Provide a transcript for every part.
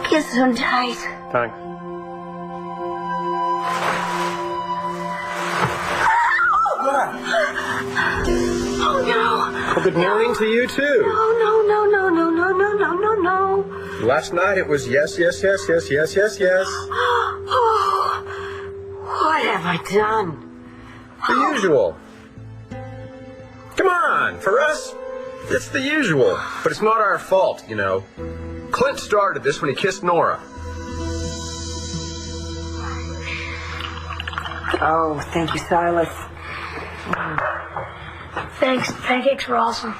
Kiss him tight. Thanks. Oh no! Well, good morning to you too. No. Last night it was yes. Oh, what have I done? The usual. Come on, for us, it's the usual. But it's not our fault, you know. Clint started this when he kissed Nora. Oh, thank you, Silas. Thanks. Pancakes were awesome.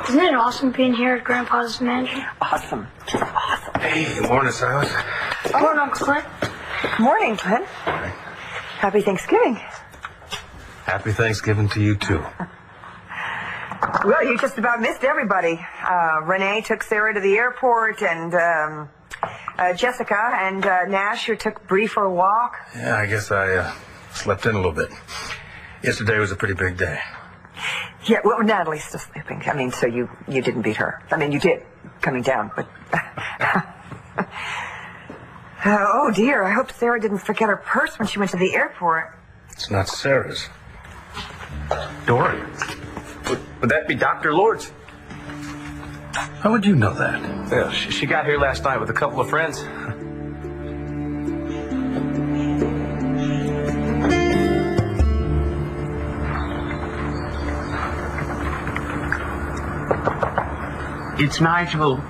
Isn't it awesome being here at Grandpa's mansion? Awesome. Just awesome. Hey, good morning, Silas. Good morning, Uncle Clint. Morning, Clint. Happy Thanksgiving. Happy Thanksgiving to you, too. Well, you just about missed everybody. Renee took Sarah to the airport, and Jessica and Nash, you took Bree for a walk. Yeah, I guess I slept in a little bit. Yesterday was a pretty big day. Yeah, well, Natalie's still sleeping. I mean, so you didn't beat her. I mean, you did, coming down, but... oh, dear, I hope Sarah didn't forget her purse when she went to the airport. It's not Sarah's. Dorian. Would that be Dr. Lord's? How would you know that? Well, she got here last night with a couple of friends. It's Nigel.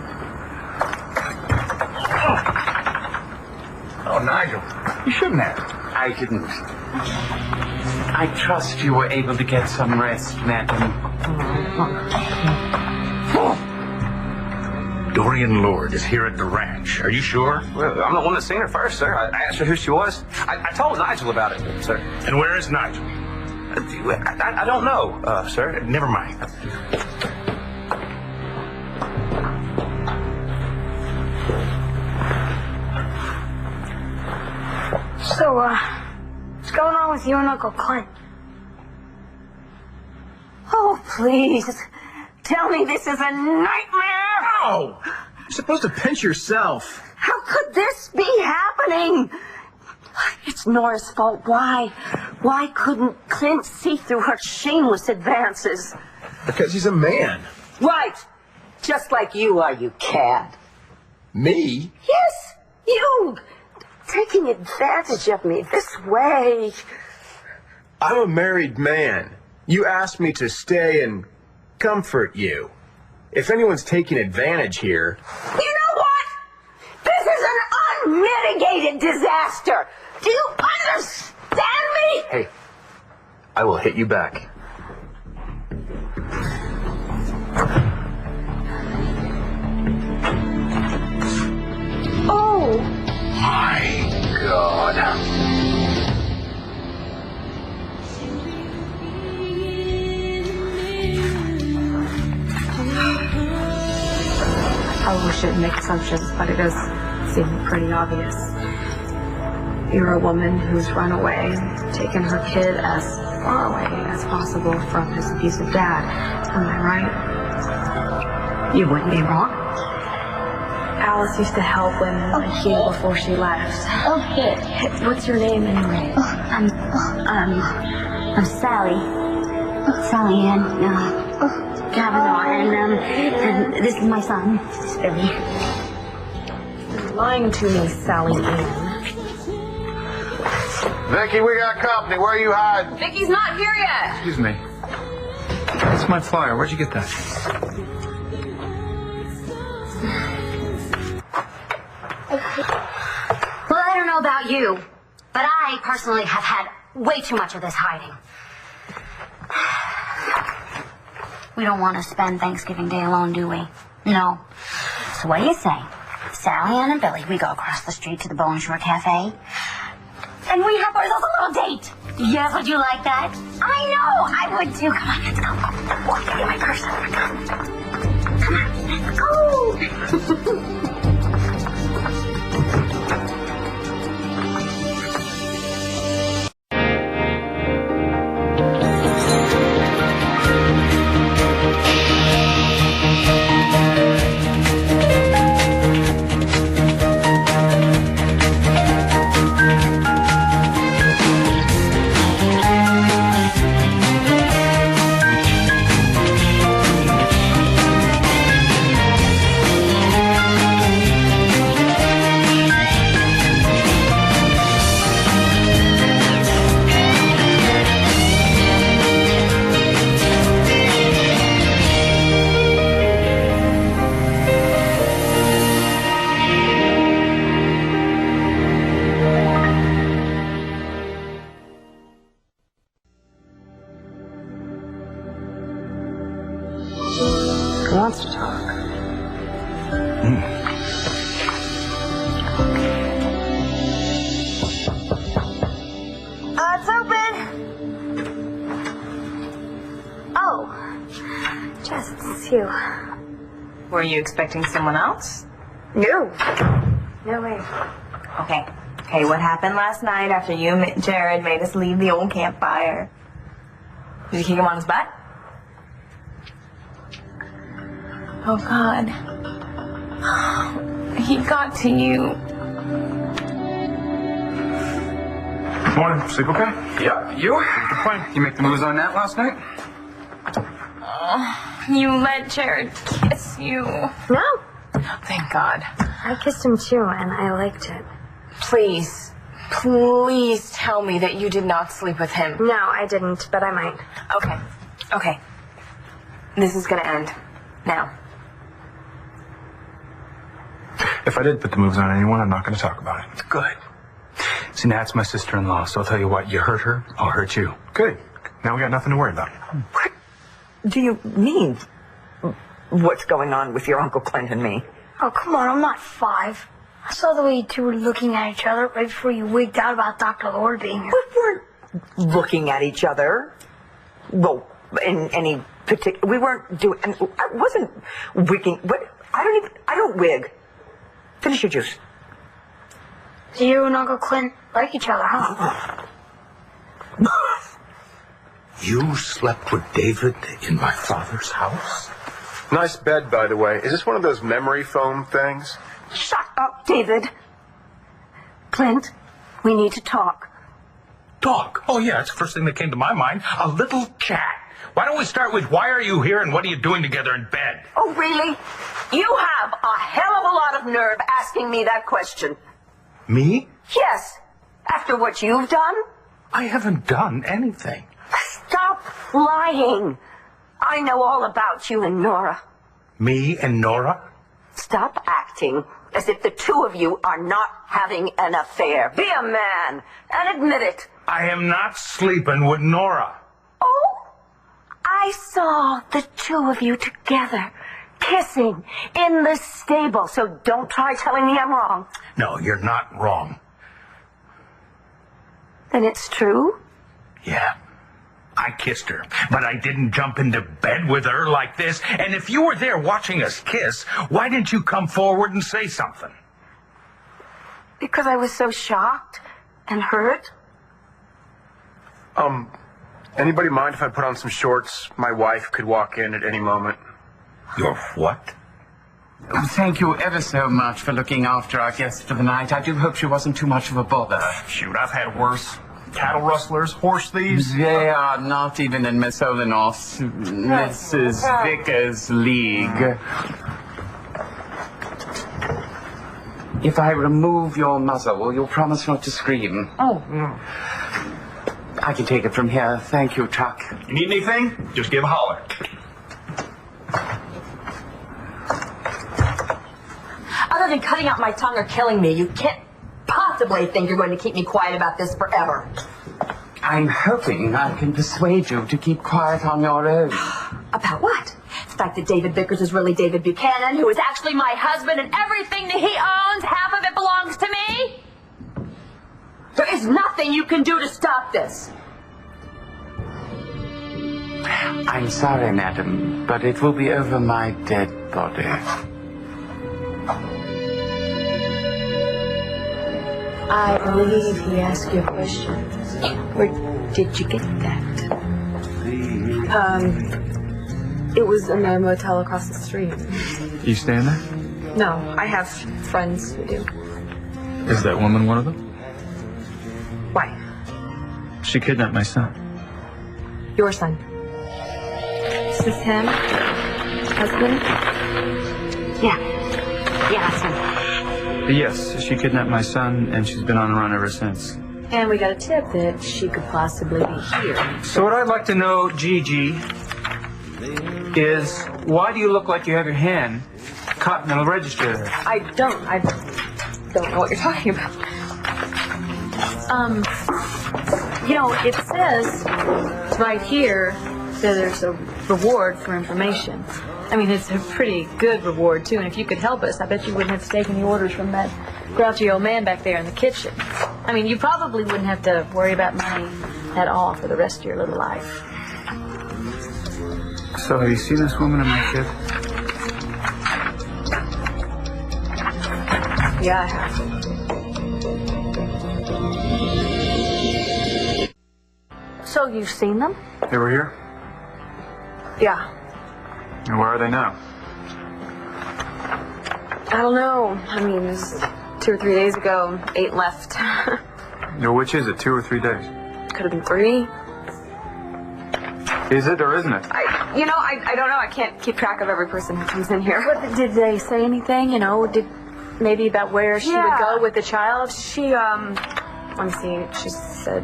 Oh, Nigel. You shouldn't have. I didn't. I trust you were able to get some rest, Natalie. Dorian Lord is here at the ranch. Are you sure? Well, I'm the one that seen her first, sir. I asked her who she was. I told Nigel about it, sir. And where is Nigel? I don't know, sir. Never mind. So, what's going on with you and Uncle Clint? Oh, please. Tell me this is a nightmare. Oh! You're supposed to pinch yourself. How could this be happening? It's Nora's fault. Why? Why couldn't Clint see through her shameless advances? Because he's a man. Right. Just like you are, you cad. Me? Yes, you. Taking advantage of me this way. I'm a married man. You asked me to stay and comfort you. If anyone's taking advantage here... You know what? This is an unmitigated disaster. Do you understand me? Hey, I will hit you back. Oh. My God. I wish I didn't make assumptions, but it does seem pretty obvious. You're a woman who's run away, taken her kid as far away as possible from his abusive dad. Am I right? You wouldn't be wrong. Alice used to help women like you before she left. Okay. What's your name anyway? I'm Sally. Sally Ann Kavanaugh, and this is my son, Billy. You're lying to me, Sally Ann. Vicky, we got company. Where are you hiding? Vicky's not here yet. Excuse me. That's my flyer. Where'd you get that? Well, I don't know about you, but I personally have had way too much of this hiding. We don't want to spend Thanksgiving Day alone, do we? No. So what do you say? Sally Ann and Billy, we go across the street to the Bone Shore Cafe, and we have ourselves a little date. Yes, would you like that? I know, I would too. Come on, let's go. Oh, I get my purse. Come on, let's go. wants to talk. It's open. Oh, Jess, it's you. Were you expecting someone else? No. No way. Okay. Okay, what happened last night after you and Jared made us leave the old campfire? Did you kick him on his butt? Oh, God. He got to you. Morning. Sleep okay? Yeah, you? Fine. You make the moves on that last night? You let Jared kiss you. No. Thank God. I kissed him too, and I liked it. Please tell me that you did not sleep with him. No, I didn't, but I might. Okay. This is gonna end. Now. If I did put the moves on anyone, I'm not going to talk about it. Good. See, Nat's my sister-in-law, so I'll tell you what, you hurt her, I'll hurt you. Good. Now we got nothing to worry about. What do you mean? What's going on with your Uncle Clint and me? Oh, come on, I'm not 5. I saw the way you two were looking at each other right before you wigged out about Dr. Lord being here. We weren't looking at each other. Well, in any particular... We weren't doing... I wasn't wigging... What? I don't wig. Finish your juice. So you and Uncle Clint like each other, huh? You slept with David in my father's house? Nice bed, by the way. Is this one of those memory foam things? Shut up, David. Clint, we need to talk. Talk? Oh, yeah, that's the first thing that came to my mind. A little chat. Why don't we start with why are you here and what are you doing together in bed? Oh, really? You have a hell of a lot of nerve asking me that question. Me? Yes. After what you've done? I haven't done anything. Stop lying. I know all about you and Nora. Me and Nora? Stop acting as if the two of you are not having an affair. Be a man and admit it. I am not sleeping with Nora. Oh, I saw the two of you together, kissing in the stable, so don't try telling me I'm wrong. No, you're not wrong. Then it's true? Yeah. I kissed her, but I didn't jump into bed with her like this. And if you were there watching us kiss, why didn't you come forward and say something? Because I was so shocked and hurt. Anybody mind if I put on some shorts? My wife could walk in at any moment. Your what? Thank you ever so much for looking after our guest for the night. I do hope she wasn't too much of a bother. Shoot, I've had worse. Cattle rustlers, horse thieves. They are not even in Miss Olenoff's Mrs. Vickers' league. If I remove your muzzle, will you promise not to scream? Oh, no. I can take it from here. Thank you, Chuck. You need anything? Just give a holler. Other than cutting out my tongue or killing me, you can't possibly think you're going to keep me quiet about this forever. I'm hoping I can persuade you to keep quiet on your own. About what? The fact that David Vickers is really David Buchanan, who is actually my husband, and everything that he owns, half of it belongs to me? There is nothing you can do to stop this. I'm sorry, madam, but it will be over my dead body. I believe he asked you a question. Where did you get that? It was in a motel across the street. You staying there? No, I have friends who do. Is that woman one of them? Why? She kidnapped my son. Your son. Is this him? Husband? Yeah, that's him. Yes, she kidnapped my son, and she's been on the run ever since. And we got a tip that she could possibly be here. So what I'd like to know, Gigi, is why do you look like you have your hand caught in the register? I don't know what you're talking about. It says right here that there's a reward for information. I mean, it's a pretty good reward, too, and if you could help us, I bet you wouldn't have to take any orders from that grouchy old man back there in the kitchen. I mean, you probably wouldn't have to worry about money at all for the rest of your little life. So, have you seen this woman and my kid? Yeah, I have. So you've seen them? They were here? Yeah. And where are they now? I don't know. I mean, it was 2 or 3 days ago. 8 left. Which is it, 2 or 3 days? Could have been 3. Is it or isn't it? I don't know. I can't keep track of every person who comes in here. But did they say anything? You know, maybe about where she would go with the child? She, let me see. She said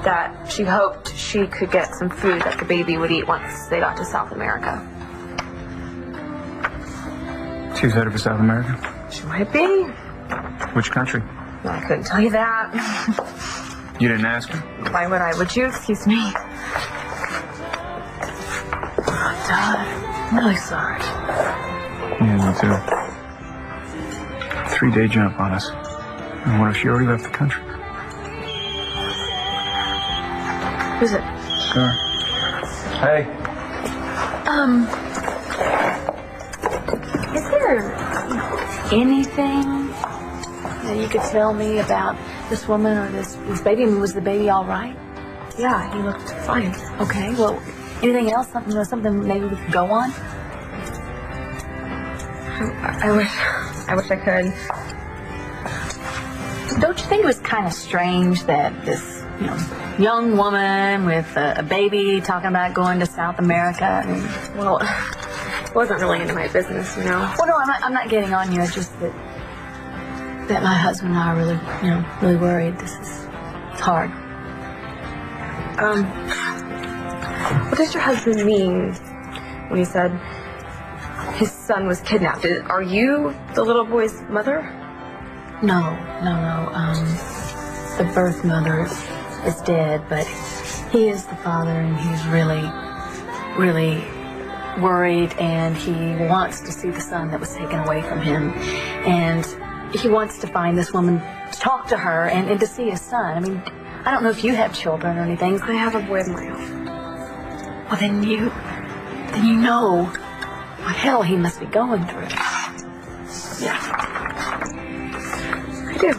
that she hoped she could get some food that the baby would eat once they got to South America. She was headed for South America? She might be. Which country? Well, I couldn't tell you that. You didn't ask her? Why would I? Would you? Excuse me. Oh, Dad, I'm really sorry. Yeah, me too. 3-day jump on us. And what if she already left the country? Who's it? Sure. Hey. Is there anything that you could tell me about this woman or this baby? I mean, was the baby all right? Yeah, he looked fine. Okay, well, anything else? Something maybe we could go on? I wish I could. Don't you think it was kind of strange that this, young woman with a baby talking about going to South America? I mean, Well, it wasn't really into my business, you know. well, no, I'm not getting on you. It's just that my husband and I are really, really worried. It's hard. What does your husband mean when he said his son was kidnapped? Are you the little boy's mother? No. The birth mother is dead, but he is the father, and he's really, really worried, and he wants to see the son that was taken away from him, and he wants to find this woman, to talk to her, and to see his son. I mean, I don't know if you have children or anything. I have a boy of my own. Well, then you know what hell he must be going through. Yeah. I do.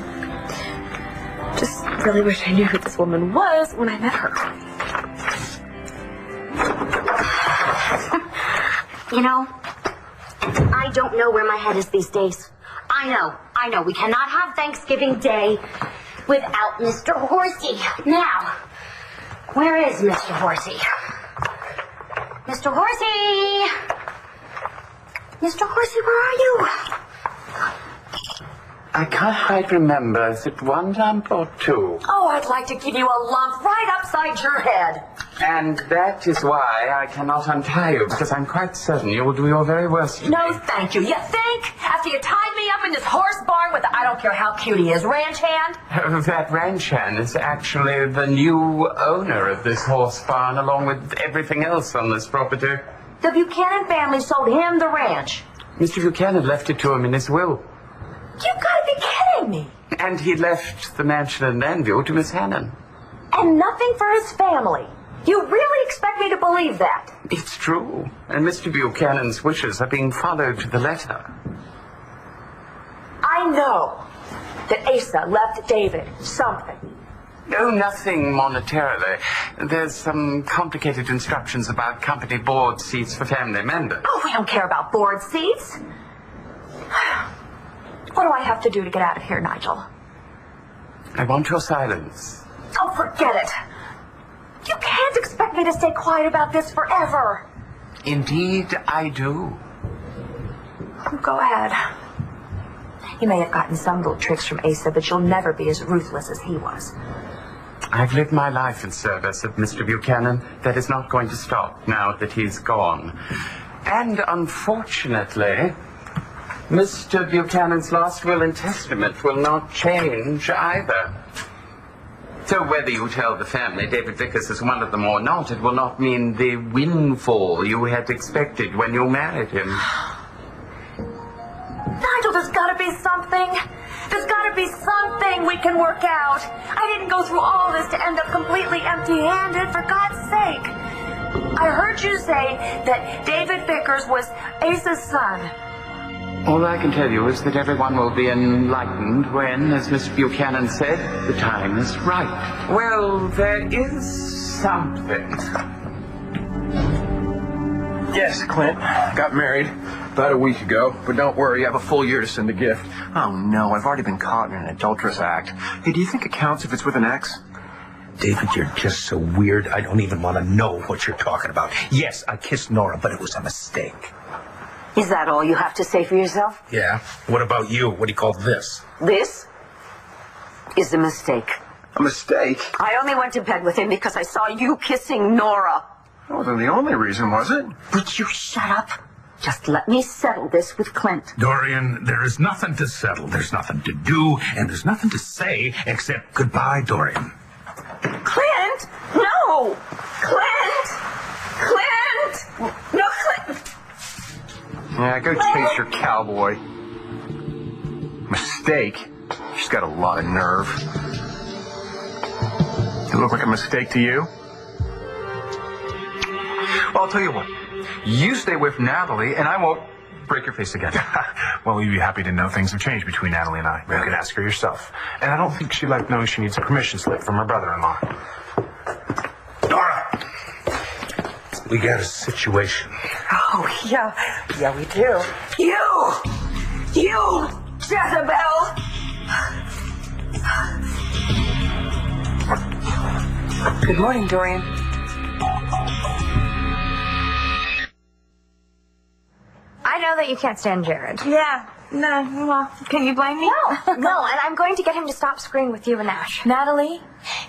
Just really wish I knew who this woman was when I met her. I don't know where my head is these days. I know. We cannot have Thanksgiving Day without Mr. Horsey. Now, where is Mr. Horsey? Mr. Horsey! Mr. Horsey, where are you? I can't quite remember. Is it 1 lump or 2? Oh, I'd like to give you a lump right upside your head. And that is why I cannot untie you, because I'm quite certain you will do your very worst. No, thank you. You think? After you tied me up in this horse barn with I don't care how cute he is, ranch hand? That ranch hand is actually the new owner of this horse barn, along with everything else on this property. The Buchanan family sold him the ranch. Mr. Buchanan left it to him in his will. You've got to be kidding me. And he left the mansion in Landview to Miss Hannon. And nothing for his family. You really expect me to believe that? It's true. And Mr. Buchanan's wishes are being followed to the letter. I know that Asa left David something. No, nothing monetarily. There's some complicated instructions about company board seats for family members. Oh, we don't care about board seats. What do I have to do to get out of here, Nigel? I want your silence. Oh, forget it. You can't expect me to stay quiet about this forever. Indeed, I do. Go ahead. You may have gotten some little tricks from Asa, but you'll never be as ruthless as he was. I've lived my life in service of Mr. Buchanan. That is not going to stop now that he's gone. And unfortunately, Mr. Buchanan's last will and testament will not change either. So whether you tell the family David Vickers is one of them or not, it will not mean the windfall you had expected when you married him. Nigel, there's gotta be something. There's gotta be something we can work out. I didn't go through all this to end up completely empty-handed, for God's sake. I heard you say that David Vickers was Ace's son. All I can tell you is that everyone will be enlightened when, as Miss Buchanan said, the time is right. Well, there is something. Yes, Clint. Got married about a week ago, but don't worry, you have a full year to send a gift. Oh no, I've already been caught in an adulterous act. Hey, do you think it counts if it's with an ex? David, you're just so weird, I don't even want to know what you're talking about. Yes, I kissed Nora, but it was a mistake. Is that all you have to say for yourself? Yeah? What about you? What do you call this? This is a mistake. A mistake? I only went to bed with him because I saw you kissing Nora. That wasn't the only reason, was it? Would you shut up? Just let me settle this with Clint. Dorian, there is nothing to settle. There's nothing to do, and there's nothing to say except goodbye, Dorian. Clint! No! Clint! Clint! No, Clint! Yeah, go chase your cowboy. Mistake? She's got a lot of nerve. Does it look like a mistake to you? Well, I'll tell you what. You stay away from Natalie, and I won't break your face again. Well, you'd be happy to know things have changed between Natalie and I. You can ask her yourself. And I don't think she'd like knowing she needs a permission slip from her brother-in-law. Nora! We got a situation. Oh, yeah. Yeah, we do. You! Jezebel! Good morning, Dorian. I know that you can't stand Jared. Yeah. No, well, can you blame me? No, and I'm going to get him to stop screwing with you and Ash. Natalie,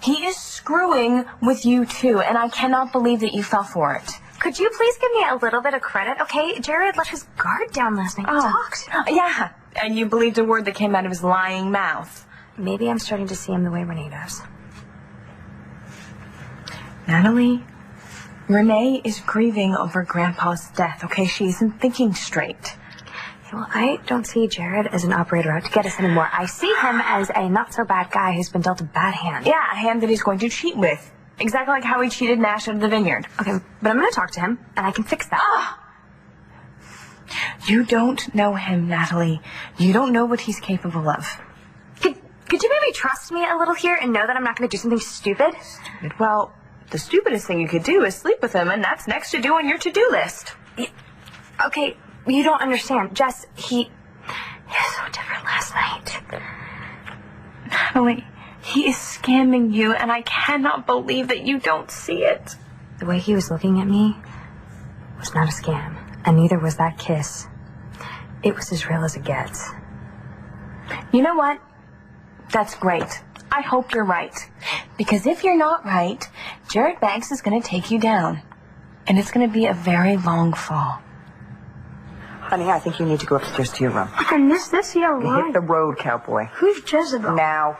he is screwing with you too, and I cannot believe that you fell for it. Could you please give me a little bit of credit, okay? Jared let his guard down last night. We talked. Yeah, and you believed a word that came out of his lying mouth. Maybe I'm starting to see him the way Renee does. Natalie, Renee is grieving over Grandpa's death, okay? She isn't thinking straight. Well, I don't see Jared as an operator out to get us anymore. I see him as a not-so-bad guy who's been dealt a bad hand. Yeah, a hand that he's going to cheat with. Exactly like how he cheated Nash out of the vineyard. Okay, but I'm going to talk to him, and I can fix that. You don't know him, Natalie. You don't know what he's capable of. Could you maybe trust me a little here and know that I'm not going to do something stupid? Stupid? Well, the stupidest thing you could do is sleep with him, and that's next to do on your to-do list. Okay, you don't understand. Jess, he was so different last night. Natalie, he is scamming you, and I cannot believe that you don't see it. The way he was looking at me was not a scam, and neither was that kiss. It was as real as it gets. You know what? That's great. I hope you're right. Because if you're not right, Jared Banks is going to take you down. And it's going to be a very long fall. Honey, I think you need to go upstairs to your room. I missed this here, why? Hit the road, cowboy. Who's Jezebel? Now.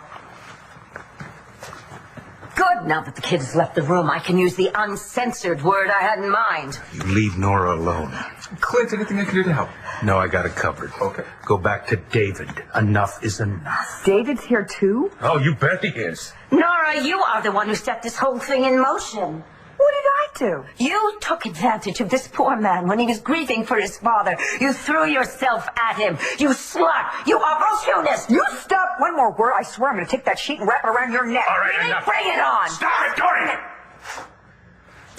Good. Now that the kid has left the room, I can use the uncensored word I had in mind. You leave Nora alone. Clint, anything I can do to help? No, I got it covered. Okay. Go back to David. Enough is enough. David's here too? Oh, you bet he is. Nora, you are the one who set this whole thing in motion. What did I do? You took advantage of this poor man when he was grieving for his father. You threw yourself at him. You slut. You opportunist. You stop one more word, I swear I'm going to take that sheet and wrap it around your neck. All right, Really? enough. Bring it on. Stop it, Dorian!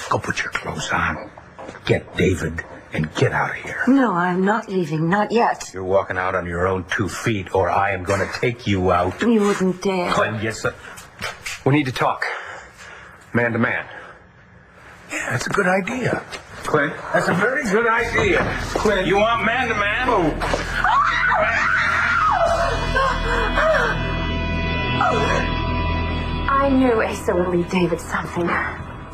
Go put your clothes on. Get David and get out of here. No, I'm not leaving. Not yet. You're walking out on your own 2 feet, or I am going to take you out. You wouldn't dare. Clint, yes, sir. We need to talk. Man to man. Yeah, that's a good idea. Clint? That's a very good idea. Clint, you want man to man? I knew Asa would leave David something.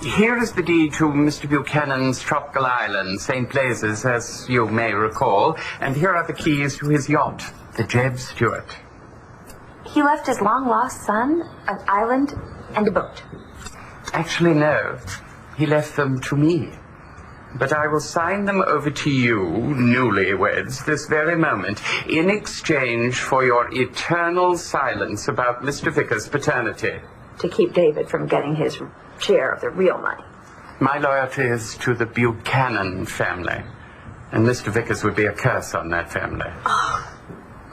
Here is the deed to Mr. Buchanan's tropical island, St. Blazes, as you may recall, and here are the keys to his yacht, the Jeb Stuart. He left his long-lost son an island and a boat. Actually, no. He left them to me. But I will sign them over to you, newlyweds, this very moment, in exchange for your eternal silence about Mr. Vickers' paternity. To keep David from getting his share of the real money. My loyalty is to the Buchanan family. And Mr. Vickers would be a curse on that family. Oh,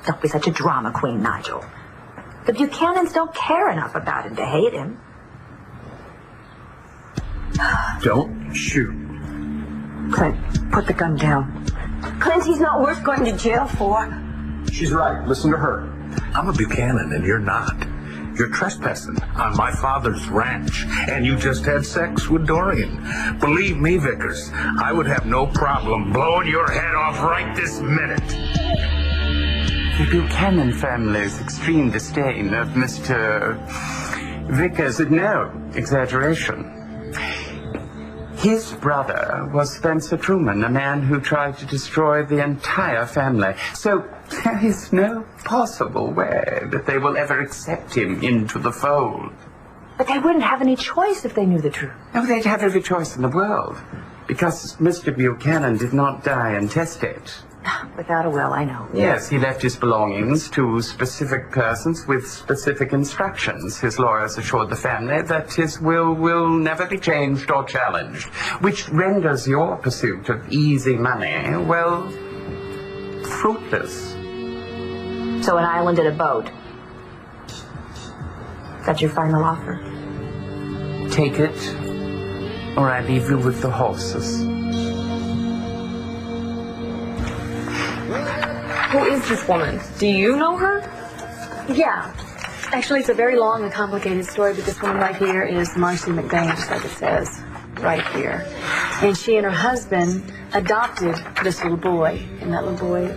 don't be such a drama queen, Nigel. The Buchanans don't care enough about him to hate him. Don't shoot. Clint, put the gun down. Clint, he's not worth going to jail for. She's right. Listen to her. I'm a Buchanan and you're not. You're trespassing on my father's ranch, and you just had sex with Dorian. Believe me, Vickers, I would have no problem blowing your head off right this minute. The Buchanan family's extreme disdain of Mr. Vickers, no exaggeration. His brother was Spencer Truman, a man who tried to destroy the entire family. So there is no possible way that they will ever accept him into the fold. But they wouldn't have any choice if they knew the truth. No, they'd have every choice in the world. Because Mr. Buchanan did not die intestate. Without a will, I know. Yes, he left his belongings to specific persons with specific instructions. His lawyers assured the family that his will never be changed or challenged, which renders your pursuit of easy money, well, fruitless. So an island and a boat. That's your final offer? Take it, or I leave you with the horses. Who is this woman? Do you know her? Yeah. Actually, it's a very long and complicated story, but this one right here is Marcy McBain, just like it says right here. And she and her husband adopted this little boy, and that little boy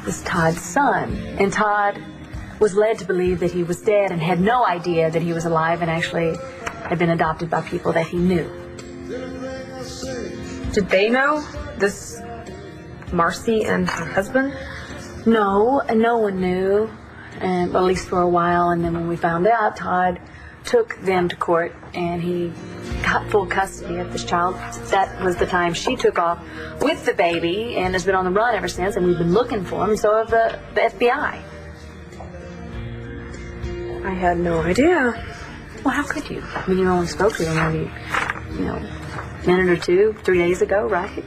is Todd's son. And Todd was led to believe that he was dead and had no idea that he was alive and actually had been adopted by people that he knew. Did they know this Marcy and her husband? No, no one knew, at least for a while. And then when we found out, Todd took them to court and he got full custody of this child. That was the time she took off with the baby and has been on the run ever since, and we've been looking for him, so have the FBI. I had no idea. Well, how could you? I mean, you only spoke to him maybe, a minute or two, 3 days ago, right?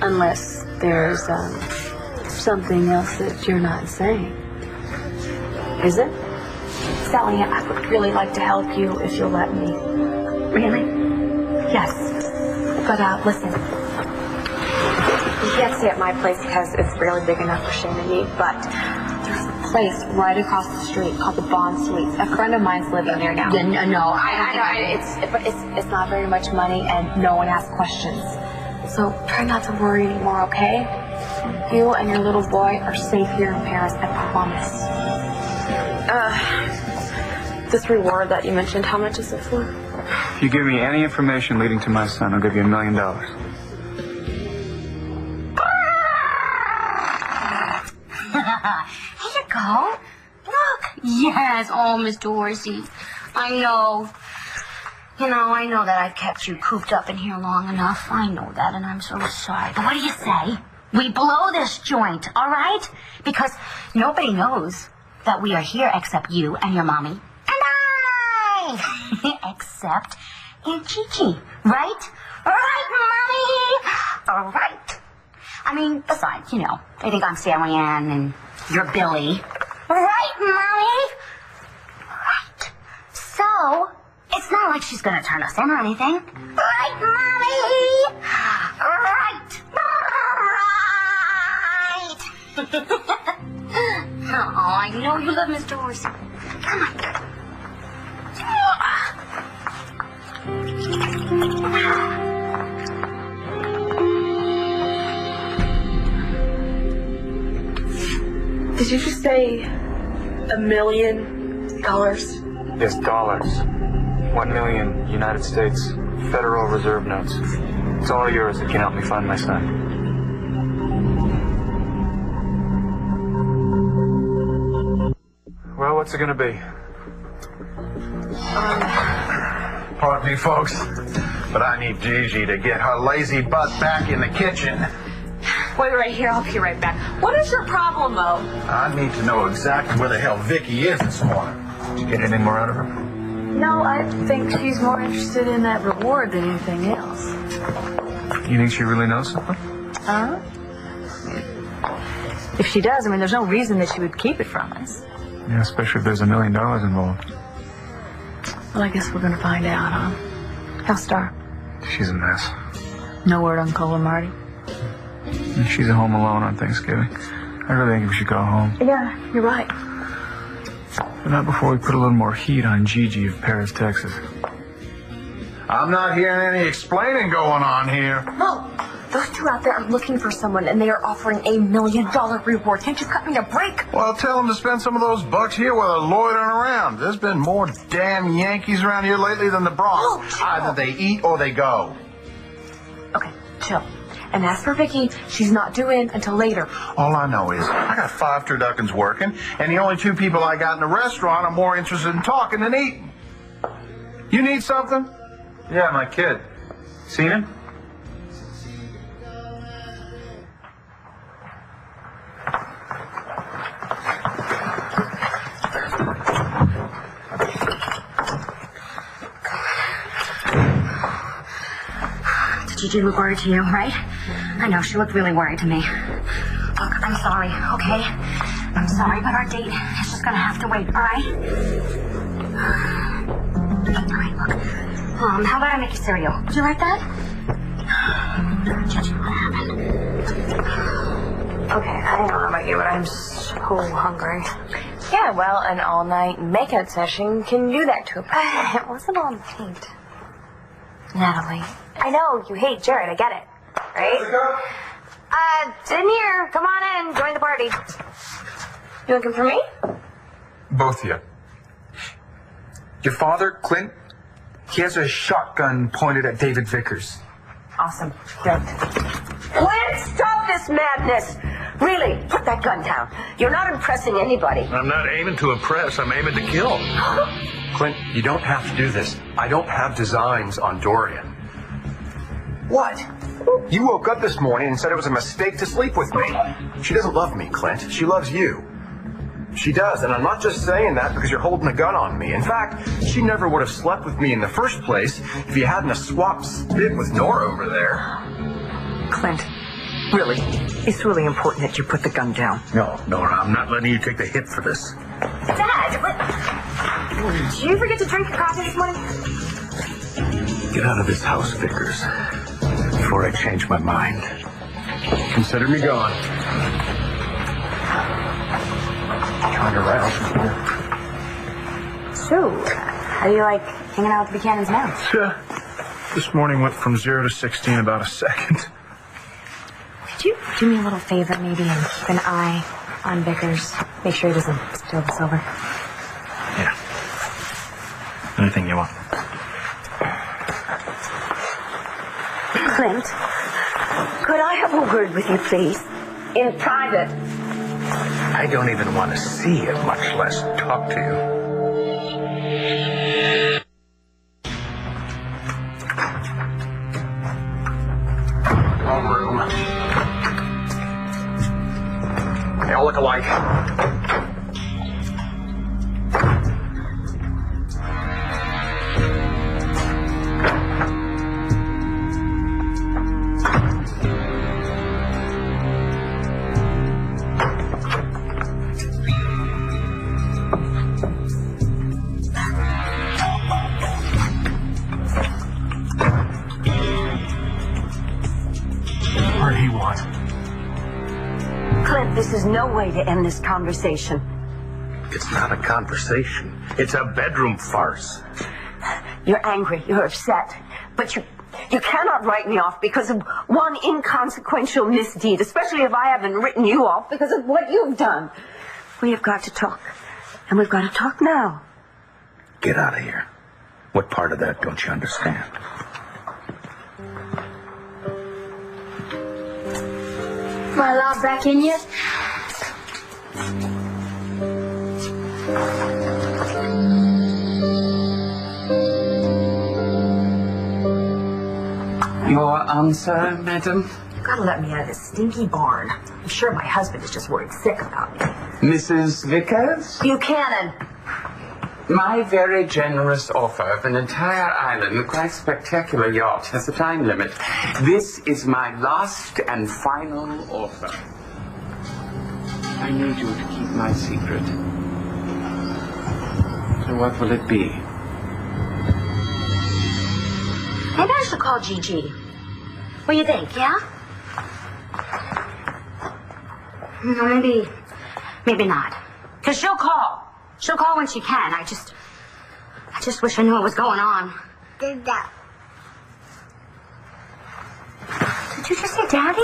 Unless there's something else that you're not saying. Is it? Sally, I would really like to help you if you'll let me. Really? Yes. But, listen. You can't stay at my place because it's barely big enough for Shane and me, but there's a place right across the street called the Bond Suites. A friend of mine's living there now. No, I know. It's not very much money, and no one asks questions. So try not to worry anymore, okay? You and your little boy are safe here in Paris, I promise. This reward that you mentioned, how much is it for? If you give me any information leading to my son, I'll give you $1 million. Here you go. Look. Yes. Oh, Miss Dorsey. I know. I know that I've kept you cooped up in here long enough. I know that, and I'm so sorry. But what do you say? We blow this joint, all right? Because nobody knows that we are here except you and your mommy. And I! Except Aunt Gigi, right? All right, mommy! All right. I mean, besides, they think I'm Sally Ann and you're Billy. All right, mommy? All right. So... it's not like she's gonna turn us in or anything. Right, Mommy? Right. Oh, I know you love Miss Dorsey. Come on. Did you just say $1 million? Yes, dollars. 1 million United States Federal Reserve notes. It's all yours if you can help me find my son. Well, what's it gonna be? Pardon me, folks, but I need Gigi to get her lazy butt back in the kitchen. Wait right here. I'll be right back. What is your problem, Mo? I need to know exactly where the hell Vicky is this morning. Did you get anything more out of her? No, I think she's more interested in that reward than anything else. You think she really knows something? Huh? If she does, I mean, there's no reason that she would keep it from us. Yeah, especially if there's $1 million involved. Well, I guess we're going to find out, huh? How's Star? She's a mess. No word on Cole and Marty? She's at home alone on Thanksgiving. I really think we should go home. Yeah, you're right. But not before we put a little more heat on Gigi of Paris, Texas. I'm not hearing any explaining going on here. Mo, those two out there are looking for someone, and they are offering $1 million reward. Can't you cut me a break? Well, tell them to spend some of those bucks here while they're loitering around. There's been more damn Yankees around here lately than the Bronx. Oh, either they eat or they go. Okay, chill. And as for Vicky, she's not due in until later. All I know is I got 5 turduckens working, and the only 2 people I got in the restaurant are more interested in talking than eating. You need something? Yeah, my kid. Seen him? Did Gigi look worried to you, right? I know, she looked really worried to me. Look, I'm sorry, okay? I'm sorry, but our date is just gonna have to wait, all right? All right, look. How about I make you cereal? Would you like that? Gigi, what happened? Okay, I don't know about you, but I'm so hungry. Yeah, well, an all-night makeout session can do that to a person. It wasn't all night. Natalie. I know, you hate Jared, I get it. Right? In here. Come on in. Join the party. You looking for me? Both of you. Your father, Clint, he has a shotgun pointed at David Vickers. Awesome. Good. Clint, stop this madness. Really, put that gun down. You're not impressing anybody. I'm not aiming to impress. I'm aiming to kill. Clint, you don't have to do this. I don't have designs on Dorian. What? You woke up this morning and said it was a mistake to sleep with me. She doesn't love me, Clint. She loves you. She does, and I'm not just saying that because you're holding a gun on me. In fact, she never would have slept with me in the first place if you hadn't swapped spit with Nora over there. Clint, really, it's really important that you put the gun down. No, Nora, I'm not letting you take the hit for this. Dad, what? Did you forget to drink your coffee this morning? Get out of this house, Vickers, before I change my mind. Consider me gone. Turned around. So, how do you like hanging out with the Buchanans now? Yeah. This morning went from 0 to 60 in about a second. Could you do me a little favor, maybe, and keep an eye on Vickers? Make sure he doesn't spill the silver. Yeah. Anything you want. Clint, could I have a word with you, please? In private. I don't even want to see you, much less talk to you. Wrong room. They all look alike. Clint, this is no way to end this conversation. It's not a conversation. It's a bedroom farce. You're angry, you're upset, but you cannot write me off because of one inconsequential misdeed, especially if I haven't written you off because of what you've done. We have got to talk, and we've got to talk now. Get out of here. What part of that don't you understand? My love back in yet? Your answer, madam? You gotta let me out of this stinky barn. I'm sure my husband is just worried sick about me. Mrs. Vickers? Buchanan! My very generous offer of an entire island, a quite spectacular yacht, has a time limit. This is my last and final offer. I need you to keep my secret. So what will it be? Maybe I should call Gigi. What do you think, yeah? No, maybe not. Because she'll call. She'll call when she can. I just wish I knew what was going on. Did you just say Daddy?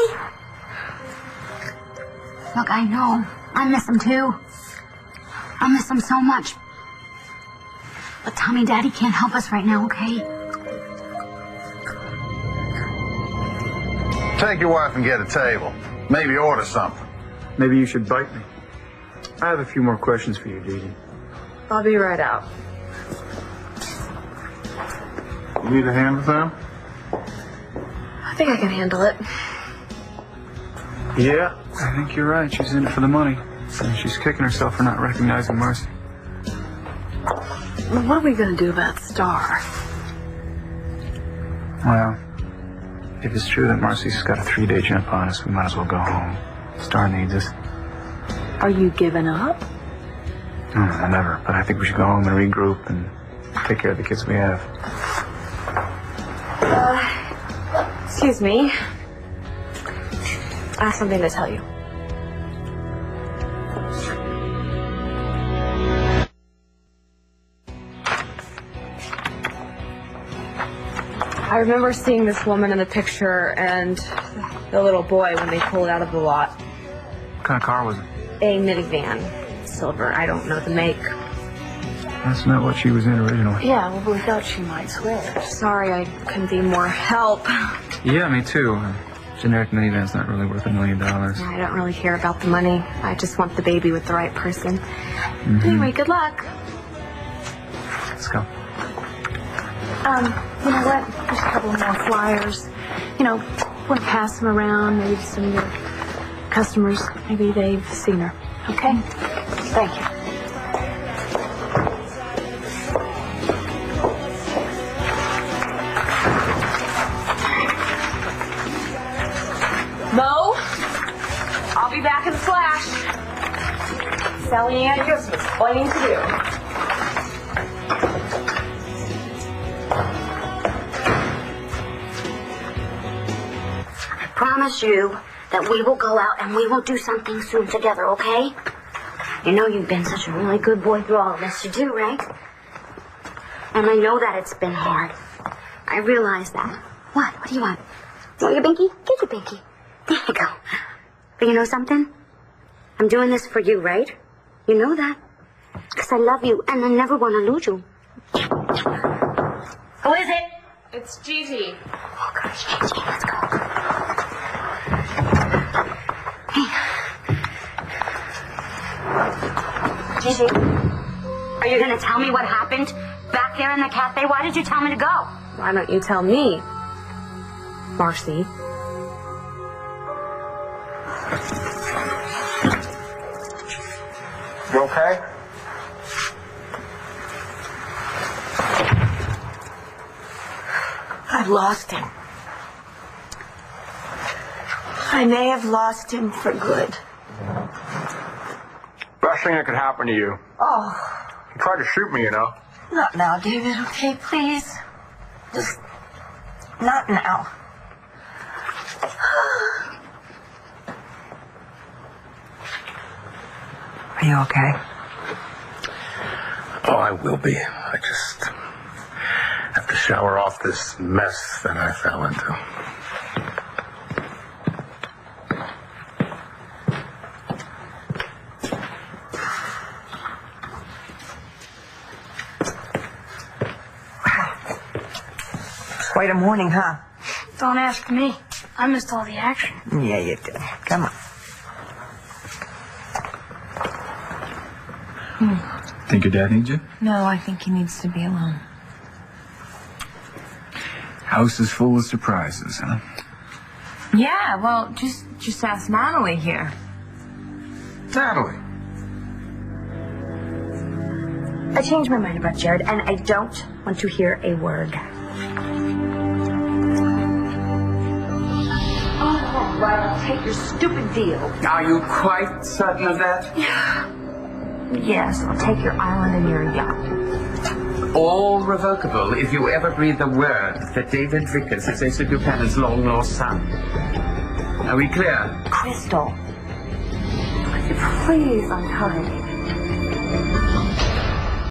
Look, I know. I miss him too. I miss him so much. But tell me Daddy can't help us right now, okay? Take your wife and get a table. Maybe order something. Maybe you should bite me. I have a few more questions for you, Gigi. I'll be right out. You need a hand with them? I think I can handle it. Yeah, I think you're right. She's in it for the money. And she's kicking herself for not recognizing Marcy. Well, what are we going to do about Star? Well, if it's true that Marcy's got a 3-day jump on us, we might as well go home. Star needs us. Are you giving up? Never. But I think we should go home and regroup and take care of the kids we have. Excuse me. I have something to tell you. I remember seeing this woman in the picture and the little boy when they pulled out of the lot. What kind of car was it? A minivan. Silver. I don't know the make. That's not what she was in originally. Yeah, well, we thought she might switch. Sorry, I couldn't be more help. Yeah, me too. Generic minivan's not really worth $1 million. I don't really care about the money. I just want the baby with the right person. Anyway, good luck. Let's go. You know what? There's a couple more flyers. You know, want to pass them around, maybe to some of your customers. Maybe they've seen her. Okay? Thank you. Mo, I'll be back in a flash. Sally Ann gives me explaining to do. I promise you that we will go out and we will do something soon together, okay? You know you've been such a really good boy through all of this. You do, right? And I know that it's been hard. I realize that. What? What do you want? You want your binky? Get your binky. There you go. But you know something? I'm doing this for you, right? You know that. Because I love you and I never want to lose you. Who is it? It's Gigi. Oh, gosh, Gigi, let's go. Gigi, are you going to tell me what happened back there in the cafe? Why did you tell me to go? Why don't you tell me, Marcy? You okay? I've lost him. I may have lost him for good. Best thing that could happen to you. Oh, He tried to shoot me, you know. not now, David, okay, please? Just not now. Are you okay? Oh, I will be. I just have to shower off this mess that I fell into. Quite a morning, huh? Don't ask me. I missed all the action. Yeah, you did. Come on. Think your dad needs you? No, I think he needs to be alone. House is full of surprises, huh? Yeah, well, just ask Natalie here. Natalie. I changed my mind about Jared, and I don't want to hear a word. Oh, right, I'll take your stupid deal. Are you quite certain of that? Yes, I'll take your island and your yacht. All revocable if you ever breathe a word that David Vickers is Asa Buchanan's long-lost son. Are we clear? Crystal, please untie me.